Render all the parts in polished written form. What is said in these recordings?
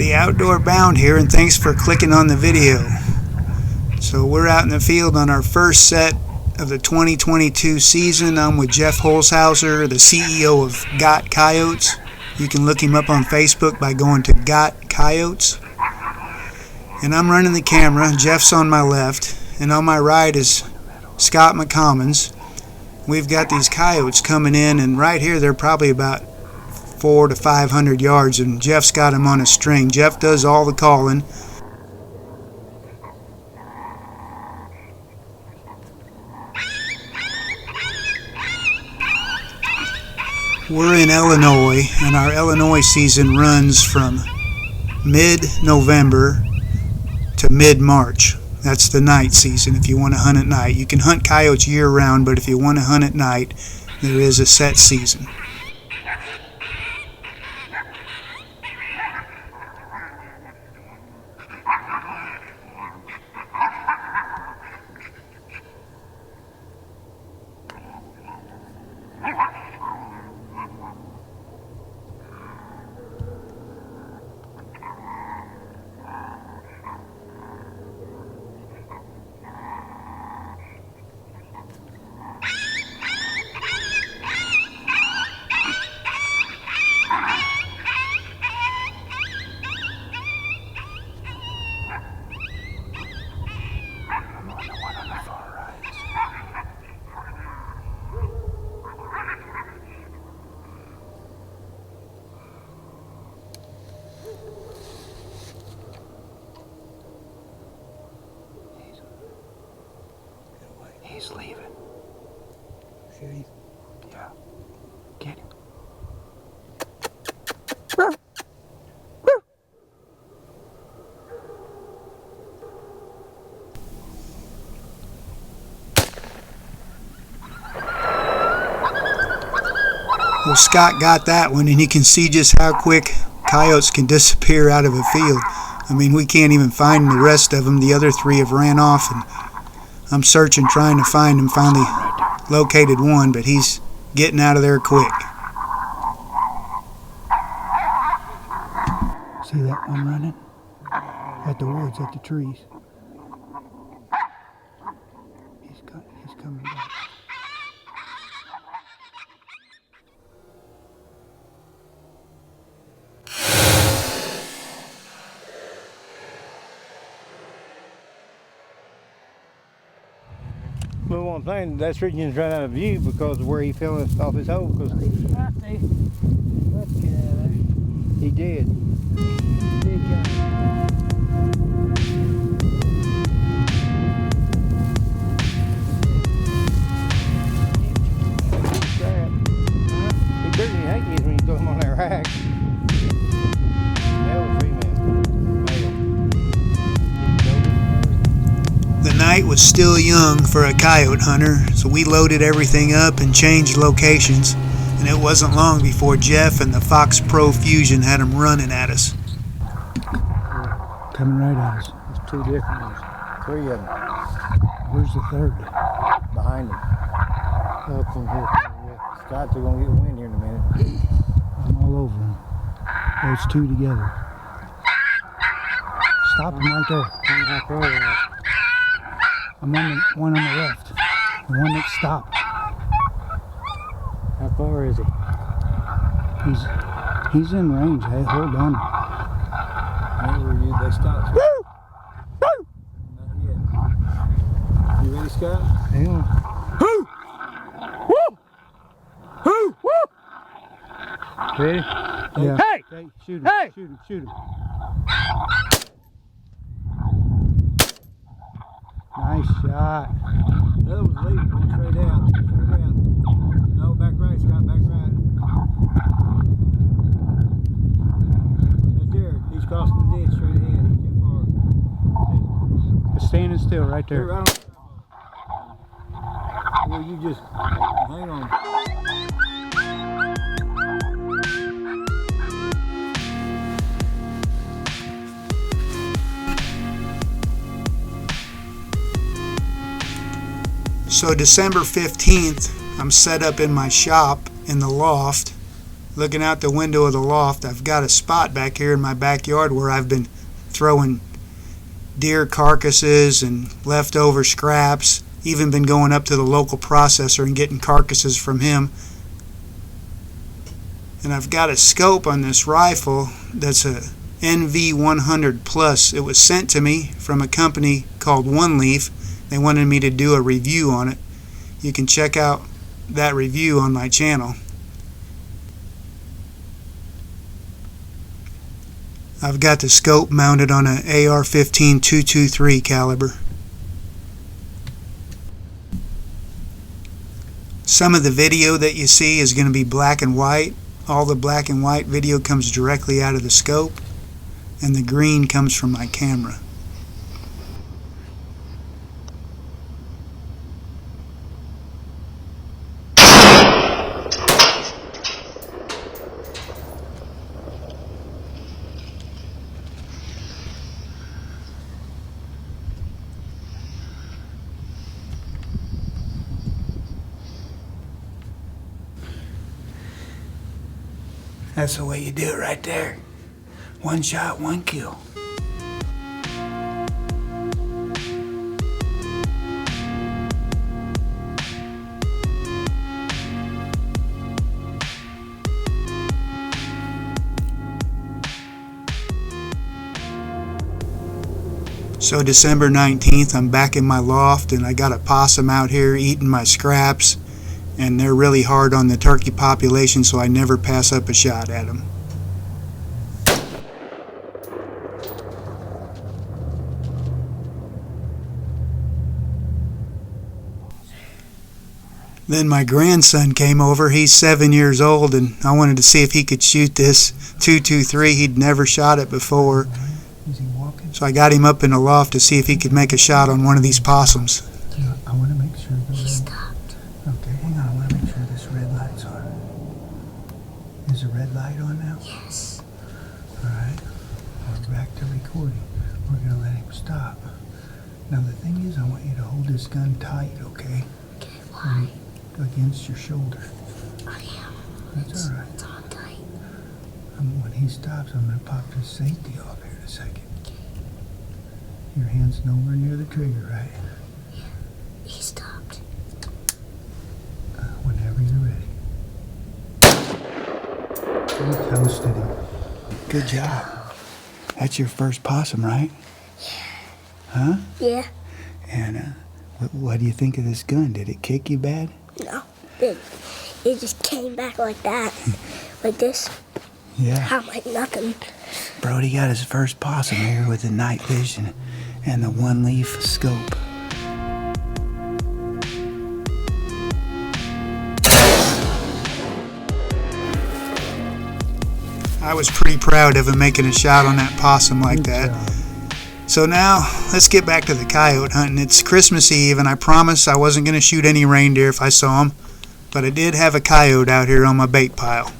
The Outdoor Bound here, and thanks for clicking on the video. So we're out in the field on our first set of the 2022 season. I'm with Jeff Holshouser, the CEO of Got Coyotes. You can look him up on Facebook by going to Got Coyotes. And I'm running the camera. Jeff's on my left, and on my right is Scott Mccommons. We've got these coyotes coming in, and right here they're probably about 400 to 500 yards, and Jeff's got them on a string. Jeff does all the calling. We're in Illinois, and our Illinois season runs from mid-November to mid-March. That's the night season if you want to hunt at night. You can hunt coyotes year-round, but if you want to hunt at night, there is a set season. He's leaving. See? Yeah. Get him. Well, Scott got that one, and you can see just how quick coyotes can disappear out of a field. I mean, we can't even find the rest of them. The other three have ran off, and I'm searching, trying to find him. Finally located one, but he's getting out of there quick. See that one running? At the woods, at the trees. He's coming back. Well, one thing, that region's right out of view because of where he fell off his hole. Because Let's get out of there. he did. He barely hankies when you throw him on that rack. Male or female? The night was still young for a coyote hunter, so we loaded everything up and changed locations, and it wasn't long before Jeff and the FoxPro Fusion had them running at us. Coming right at us. There's two different ones. Three of them. Where's the third? Behind him. Up from here. Yeah. Scott's gonna get wind here in a minute. I'm all over them. Those two together. Stop them right there. How far are they? I'm on the one on the left. The one that stopped. How far is he? He's in range. Hey, hold on. They stopped. Not yet. You ready, Scott? Hang on. Ready? Yeah. Hey! Okay, shoot him. Hey! Shoot him. Shoot him. Nice shot. The other one's leaving, going straight out. Straight out. No, back right, Scott, back right. Right there. He's crossing the ditch straight ahead. He's too far. It's standing still right Here, there. right on. Well, you just hang on. So December 15th, I'm set up in my shop in the loft, looking out the window of the loft, I've got a spot back here in my backyard where I've been throwing deer carcasses and leftover scraps, even been going up to the local processor and getting carcasses from him. And I've got a scope on this rifle that's a NV100 Plus. It was sent to me from a company called One Leaf. They wanted me to do a review on it. You can check out that review on my channel. I've got the scope mounted on an AR-15 223 caliber. Some of the video that you see is going to be black and white. All the black and white video comes directly out of the scope, and the green comes from my camera. That's the way you do it right there. One shot, one kill. So December 19th, I'm back in my loft and I got a possum out here eating my scraps. And they're really hard on the turkey population, so I never pass up a shot at them. Then my grandson came over. He's 7 years old, and I wanted to see if he could shoot this 223. He'd never shot it before. Is he walking? So I got him up in the loft to see if he could make a shot on one of these possums. I want to make sure Okay, hang on. I want to make sure this red light's on. Is the red light on now? Yes. Alright. We're back to recording. We're going to let him stop. Now the thing is, I want you to hold this gun tight, okay? Okay, why? Against your shoulder. Oh yeah. That's alright. It's on tight. When he stops, I'm going to pop his safety off here in a second. Okay. Your hand's nowhere near the trigger, right? Yeah. He stopped. Whenever you're ready. You toasted him. Good job. That's your first possum, right? Huh? Yeah. And what do you think of this gun? Did it kick you bad? No. It just came back like that. Like this. Yeah. I'm like nothing. Brody got his first possum here with the night vision and the One Leaf scope. I was pretty proud of him making a shot on that possum like Good that. job. So now, let's get back to the coyote hunting. It's Christmas Eve, and I promised I wasn't going to shoot any reindeer if I saw them, but I did have a coyote out here on my bait pile.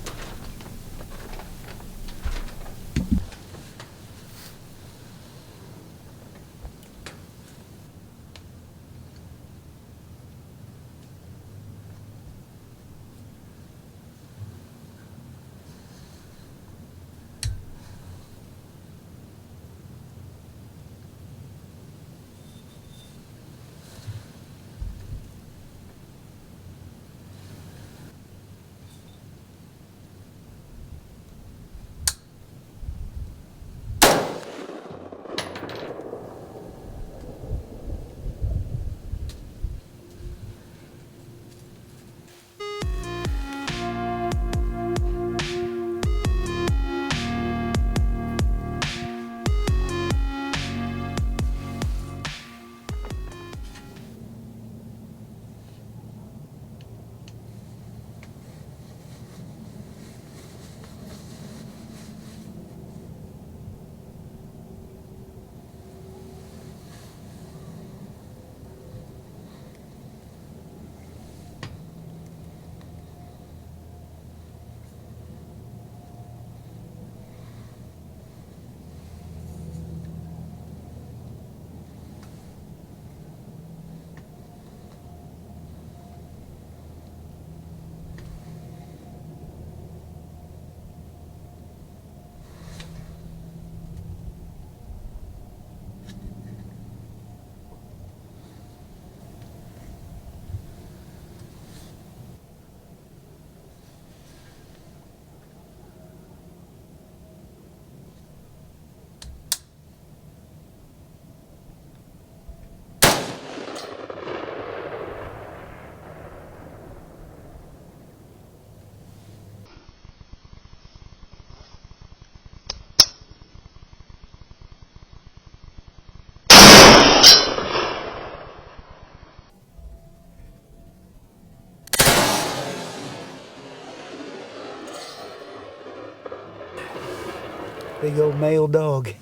Big old male dog.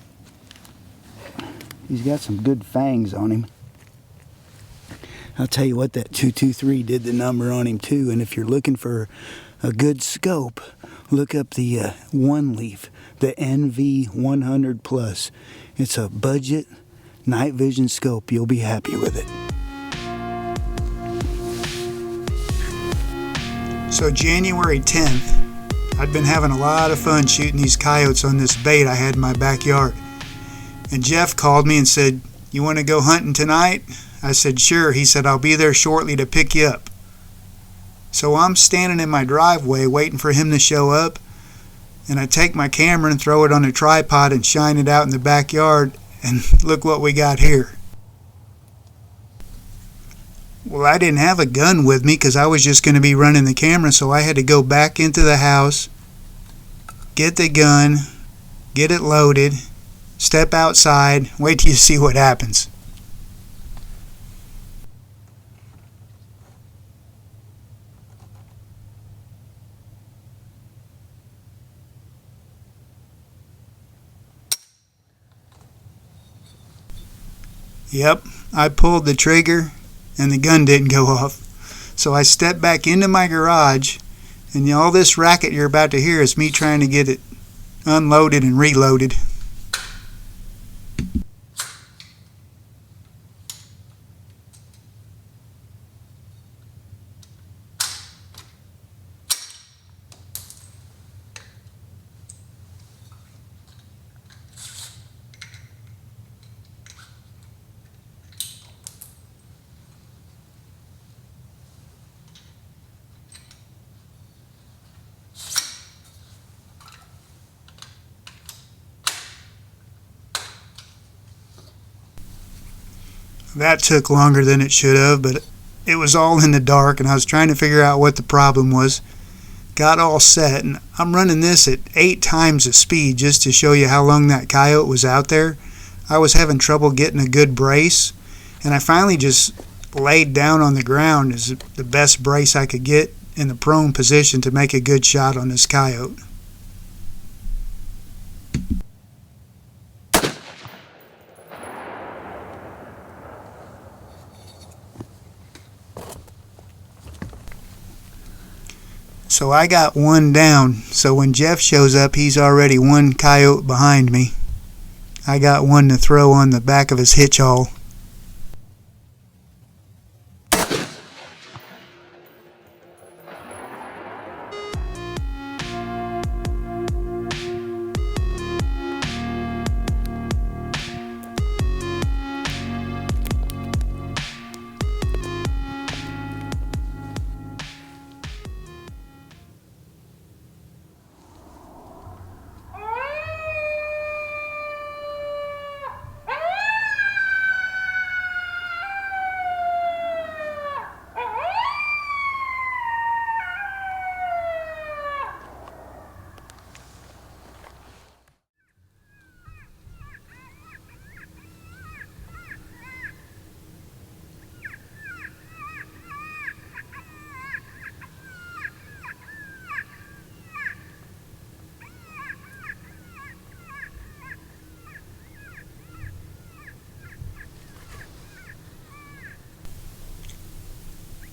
He's got some good fangs on him. I'll tell you what, that 223 did the number on him too. And if you're looking for a good scope, look up the one leaf, the NV100 Plus. It's a budget night vision scope. You'll be happy with it. So January 10th, I'd been having a lot of fun shooting these coyotes on this bait I had in my backyard. And Jeff called me and said, "You want to go hunting tonight?" I said, "Sure." He said, "I'll be there shortly to pick you up." So I'm standing in my driveway waiting for him to show up, and I take my camera and throw it on a tripod and shine it out in the backyard, and look what we got here. Well, I didn't have a gun with me because I was just going to be running the camera, so I had to go back into the house, get the gun, get it loaded, step outside, wait till you see what happens. Yep, I pulled the trigger and the gun didn't go off. So I stepped back into my garage, and all this racket you're about to hear is me trying to get it unloaded and reloaded. That took longer than it should have, but it was all in the dark and I was trying to figure out what the problem was. Got all set, and I'm running this at 8 times the speed just to show you how long that coyote was out there. I was having trouble getting a good brace, and I finally just laid down on the ground as the best brace I could get in the prone position to make a good shot on this coyote. So I got one down, so when Jeff shows up, he's already one coyote behind me. I got one to throw on the back of his hitch haul.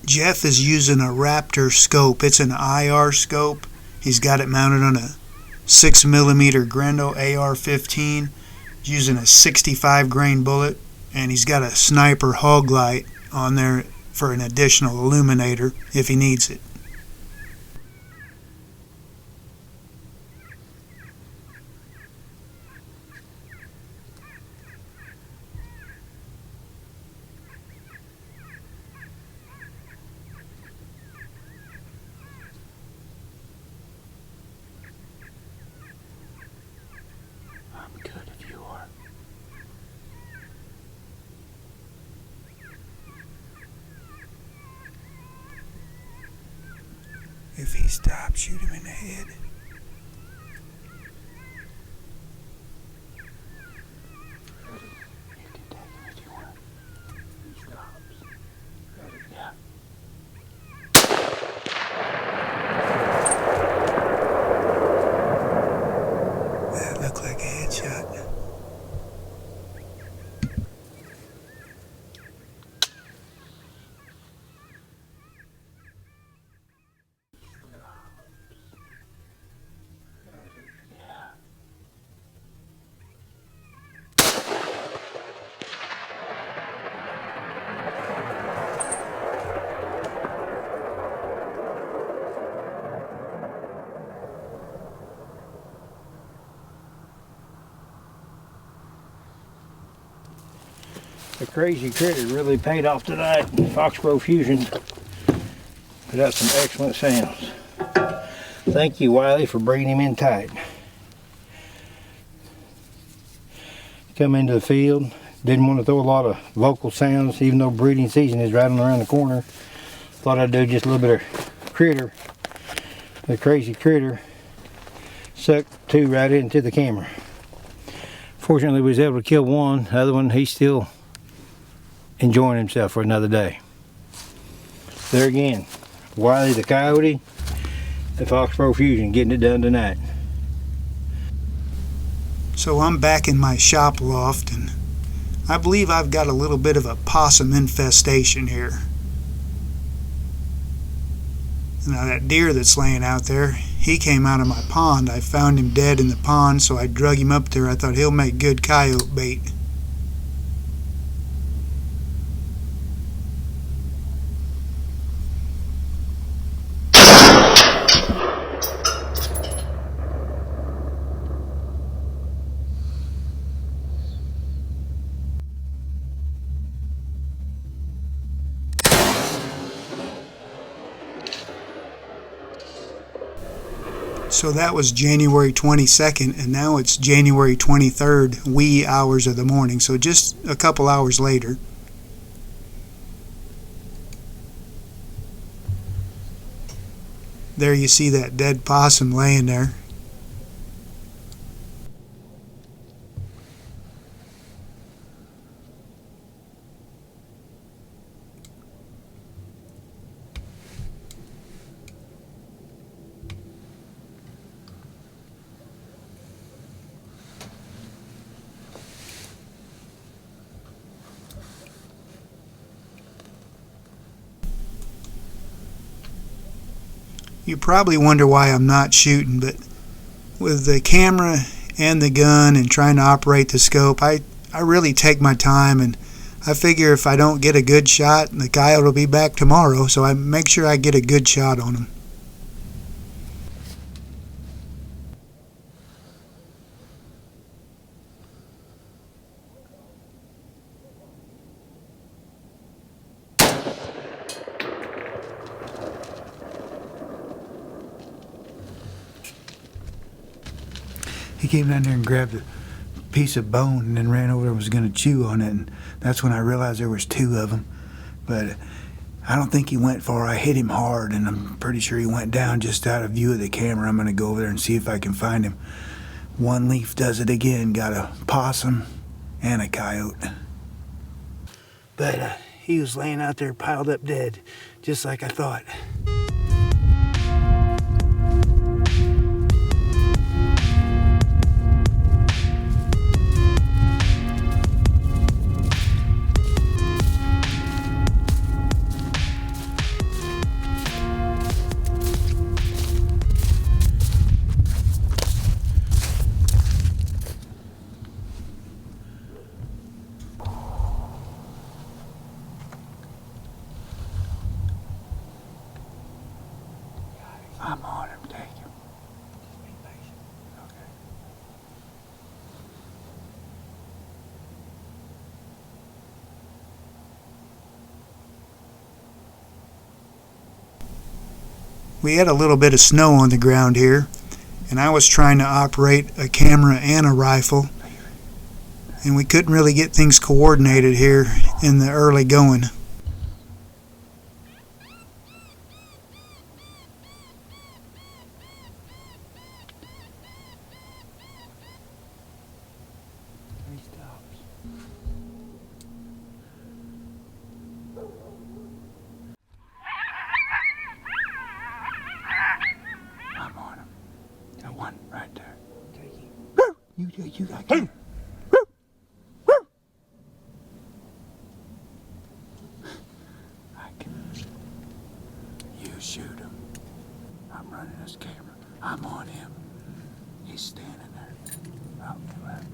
Jeff is using a Raptor scope. It's an IR scope. He's got it mounted on a 6mm Grendel AR-15. He's using a 65 grain bullet, and he's got a sniper hog light on there for an additional illuminator if he needs it. If he stops, shoot him in the head. You can take him if you want. He stops. Yeah. That looked like The crazy critter really paid off tonight. FoxPro Fusion put out some excellent sounds. Thank you, Wiley, for bringing him in tight. Come into the field, didn't want to throw a lot of vocal sounds, even though breeding season is right around the corner. Thought I'd do just a little bit of critter. The crazy critter sucked two right into the camera. Fortunately, we was able to kill one. The other one, he's still enjoying himself for another day. There again, Wiley the Coyote, the FoxPro Fusion, getting it done tonight. So I'm back in my shop loft, and I believe I've got a little bit of a possum infestation here. Now that deer that's laying out there, he came out of my pond. I found him dead in the pond, so I drug him up there. I thought he'll make good coyote bait. So that was January 22nd, and now it's January 23rd, wee hours of the morning, so just a couple hours later. There you see that dead possum laying there. You probably wonder why I'm not shooting, but with the camera and the gun and trying to operate the scope, I really take my time, and I figure if I don't get a good shot, the coyote will be back tomorrow, so I make sure I get a good shot on him. He came down there and grabbed a piece of bone and then ran over there and was going to chew on it, and that's when I realized there was two of them. But I don't think he went far. I hit him hard, and I'm pretty sure he went down just out of view of the camera. I'm going to go over there and see if I can find him. One leaf does it again. Got a possum and a coyote. But he was laying out there piled up dead, just like I thought. I'm on him, take him. Just be patient. Okay. We had a little bit of snow on the ground here, and I was trying to operate a camera and a rifle, and we couldn't really get things coordinated here in the early going. He stops. I'm on him. That one right there. Take him. You got him. You shoot him. I'm running this camera. I'm on him. He's standing there. Out the left.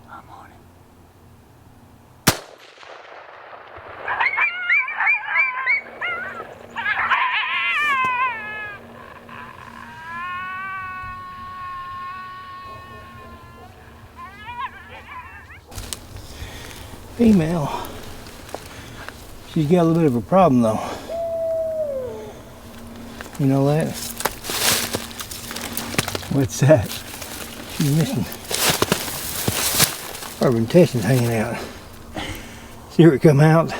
I'm on him. Female. She's got a little bit of a problem though. You know that? What's that? She's missing. Her intestines hanging out. See her come out?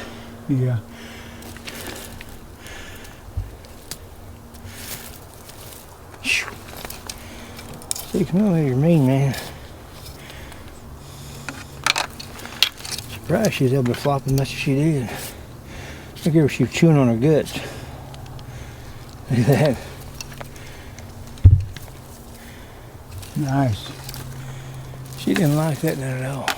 Yeah. 6mm mean, man. Surprised she was able to flop as much as she did. Look at her, she was chewing on her guts. Look at that. Nice. She didn't like that none at all.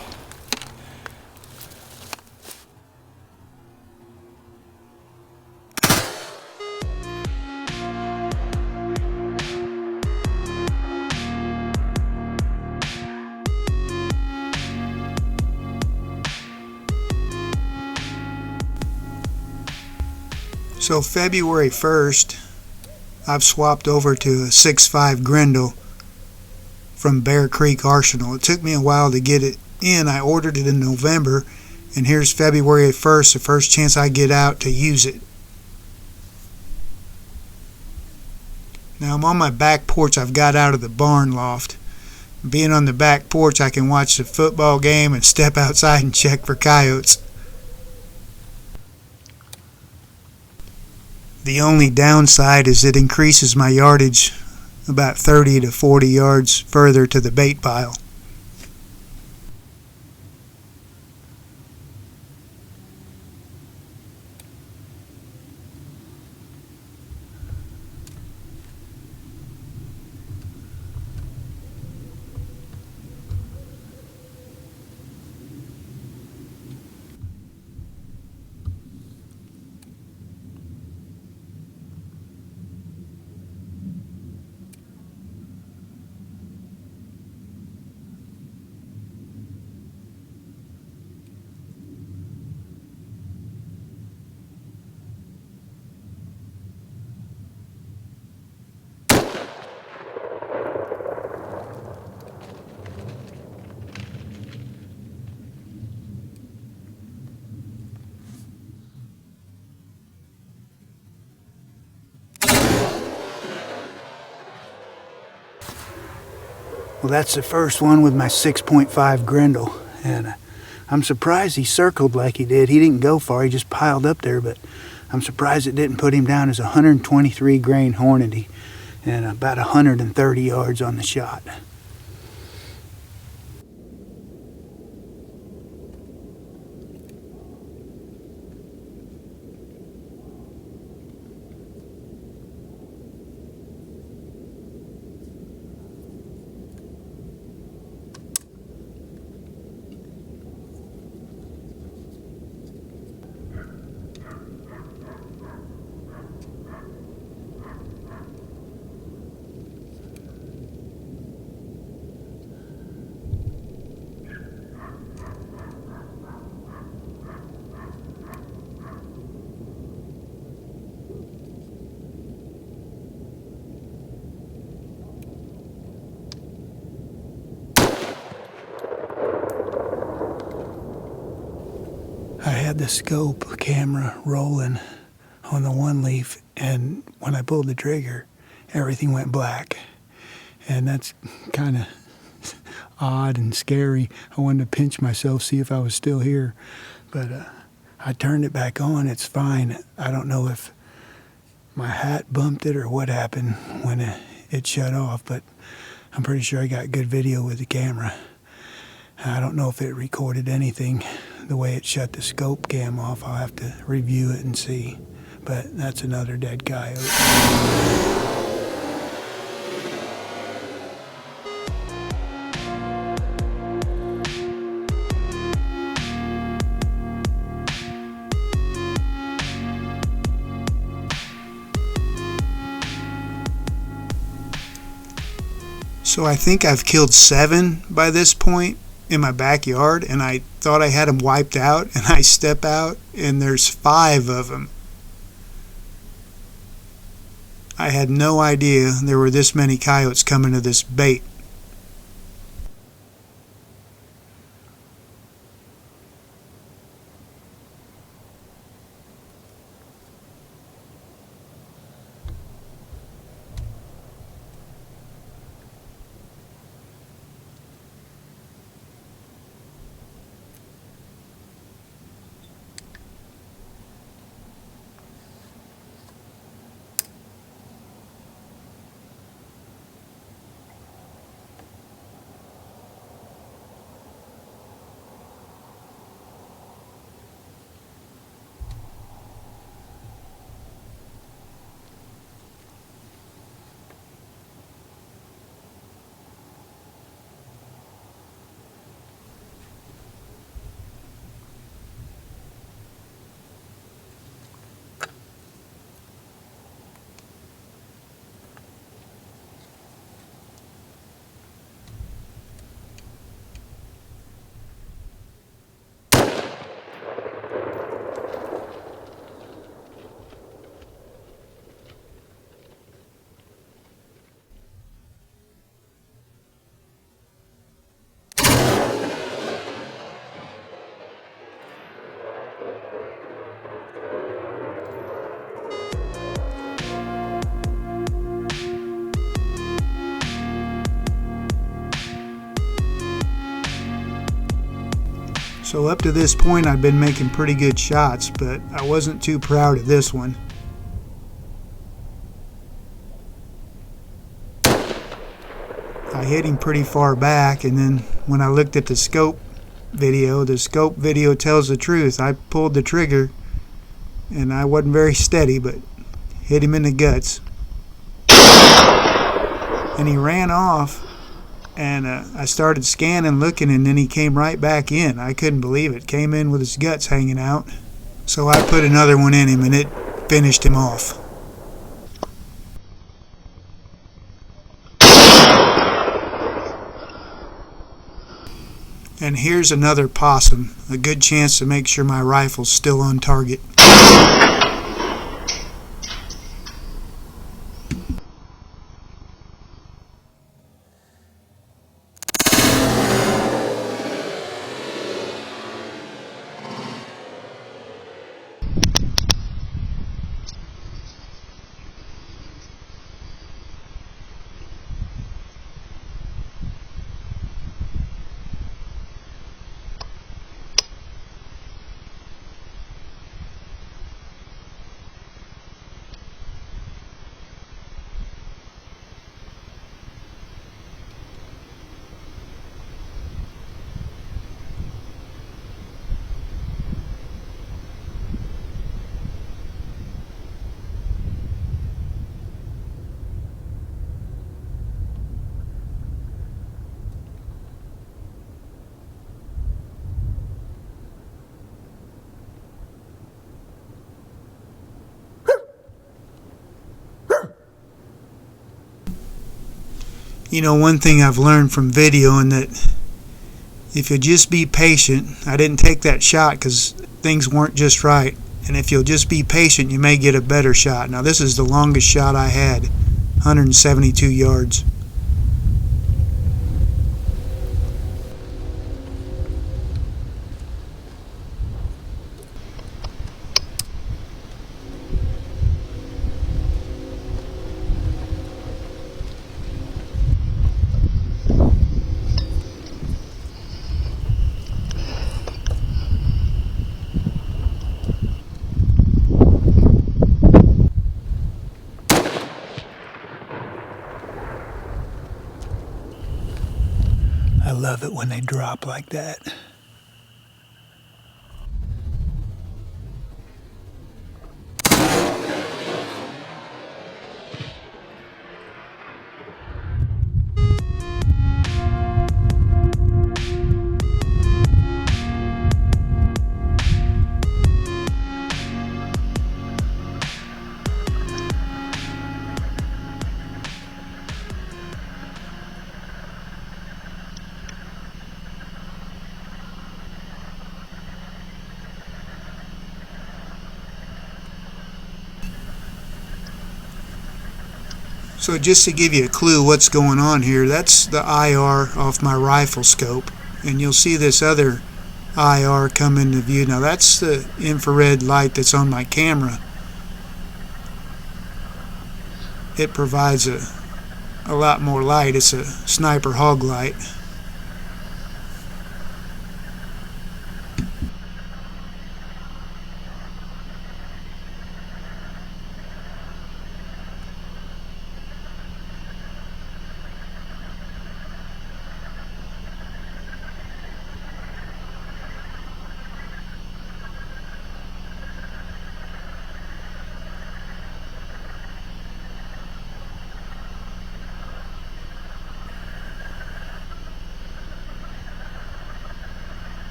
So February 1st, I've swapped over to a 6.5 Grendel from Bear Creek Arsenal. It took me a while to get it in. I ordered it in November, and here's February 1st, the first chance I get out to use it. Now I'm on my back porch. I've got out of the barn loft. Being on the back porch, I can watch the football game and step outside and check for coyotes. The only downside is it increases my yardage about 30 to 40 yards further to the bait pile. Well, that's the first one with my 6.5 Grendel, and I'm surprised he circled like he did. He didn't go far, he just piled up there, but I'm surprised it didn't put him down as a 123 grain Hornady and about 130 yards on the shot. I had the scope camera rolling on the one leaf, and when I pulled the trigger, everything went black. And that's kind of odd and scary. I wanted to pinch myself, see if I was still here. But I turned it back on. It's fine. I don't know if my hat bumped it or what happened when it shut off, but I'm pretty sure I got good video with the camera. I don't know if it recorded anything the way it shut the scope cam off. I'll have to review it and see. But that's another dead coyote. So I think I've killed 7 by this point in my backyard, and I thought I had them wiped out, and I step out and there's 5 of them. I had no idea there were this many coyotes coming to this bait. So up to this point I've been making pretty good shots, but I wasn't too proud of this one. I hit him pretty far back, and then when I looked at the scope video tells the truth. I pulled the trigger and I wasn't very steady, but hit him in the guts. And he ran off, and I started scanning, looking, and then he came right back in. I couldn't believe it. Came in with his guts hanging out. So I put another one in him, and it finished him off. And here's another possum. A good chance to make sure my rifle's still on target. You know, one thing I've learned from videoing, that if you'll just be patient, I didn't take that shot because things weren't just right, and if you'll just be patient, you may get a better shot. Now this is the longest shot I had, 172 yards. I love it when they drop like that. So just to give you a clue what's going on here, that's the IR off my rifle scope, and you'll see this other IR come into view. Now that's the infrared light that's on my camera. It provides a lot more light. It's a sniper hog light.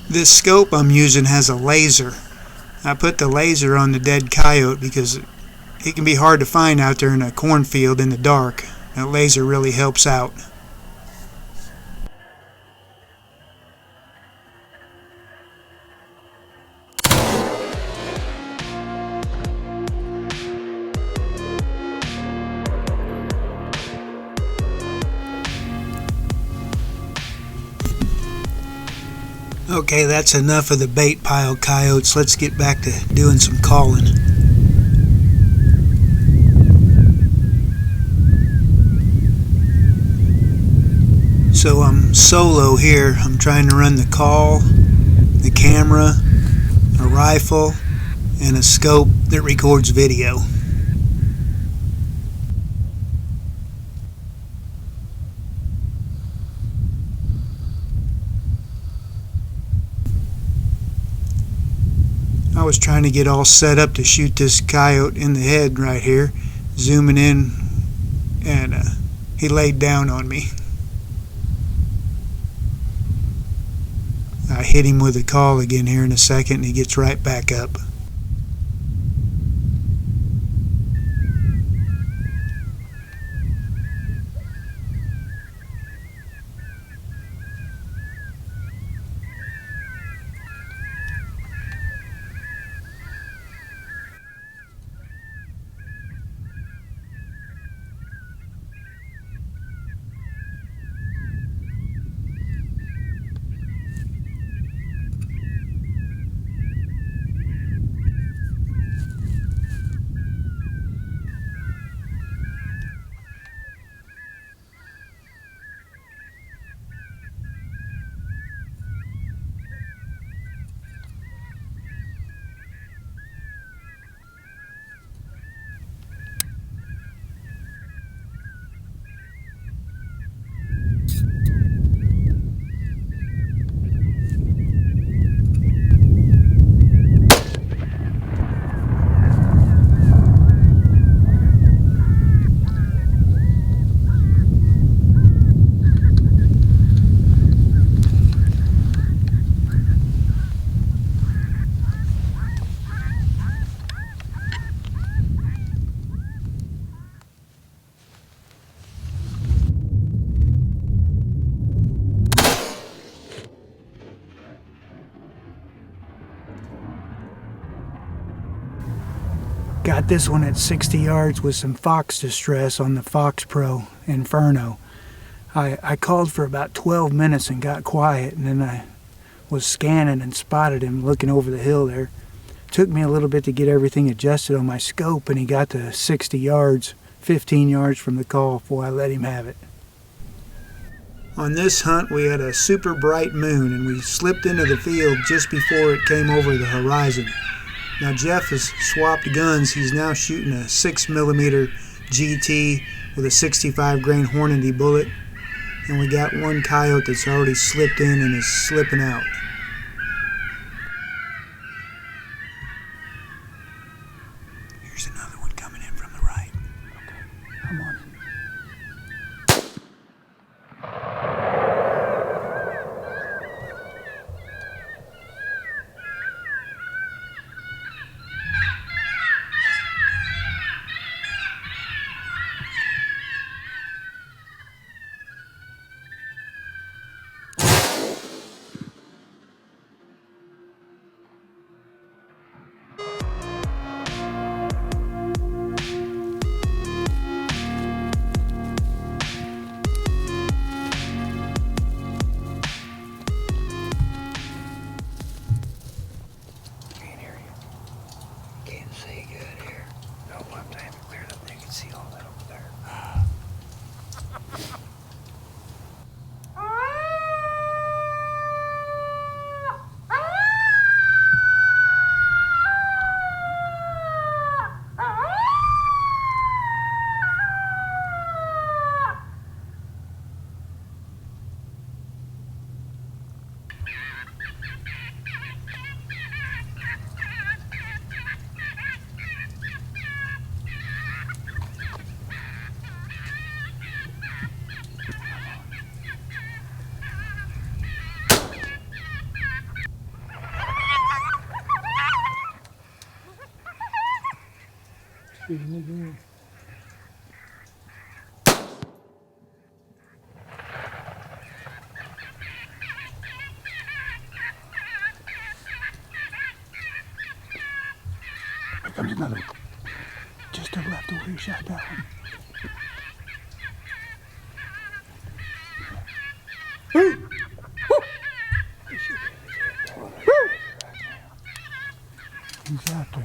This scope I'm using has a laser. I put the laser on the dead coyote because it can be hard to find out there in a cornfield in the dark. That laser really helps out. Okay, that's enough of the bait pile, coyotes. Let's get back to doing some calling. So I'm solo here. I'm trying to run the call, the camera, a rifle, and a scope that records video. I was trying to get all set up to shoot this coyote in the head right here, zooming in, and he laid down on me. I hit him with a call again here in a second, and he gets right back up. Got this one at 60 yards with some fox distress on the FoxPro Inferno. I called for about 12 minutes and got quiet, and then I was scanning and spotted him looking over the hill there. Took me a little bit to get everything adjusted on my scope, and he got to 60 yards, 15 yards from the call before I let him have it. On this hunt we had a super bright moon, and we slipped into the field just before it came over the horizon. Now Jeff has swapped guns. He's now shooting a 6mm GT with a 65 grain Hornady bullet, and we got one coyote that's already slipped in and is slipping out. Here's another one coming in from the right. Okay, come on in. comes another one. Just to the left of where you shot that one. He's out there.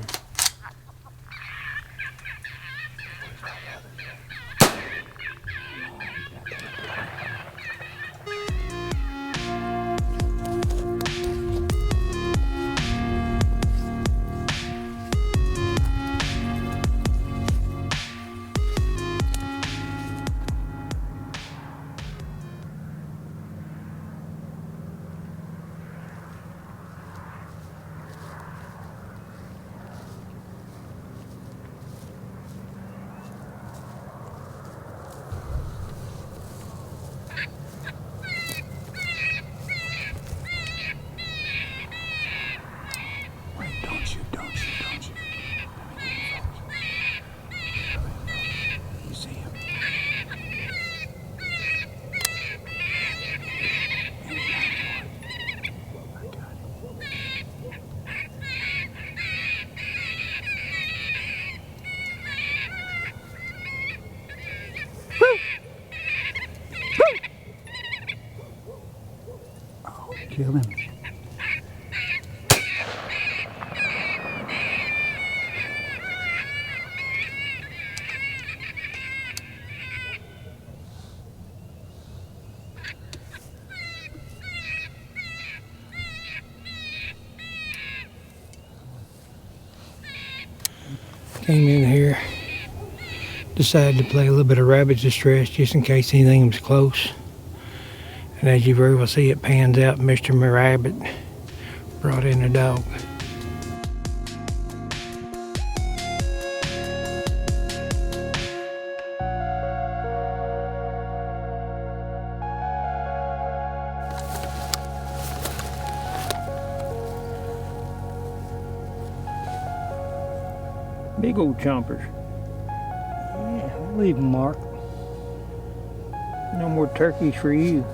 Kill him. Came in here, decided to play a little bit of rabbit distress just in case anything was close. And as you very well see, it pans out, Mr. Rabbit brought in a dog. Big old chompers. Yeah, leave them, Mark. No more turkeys for you.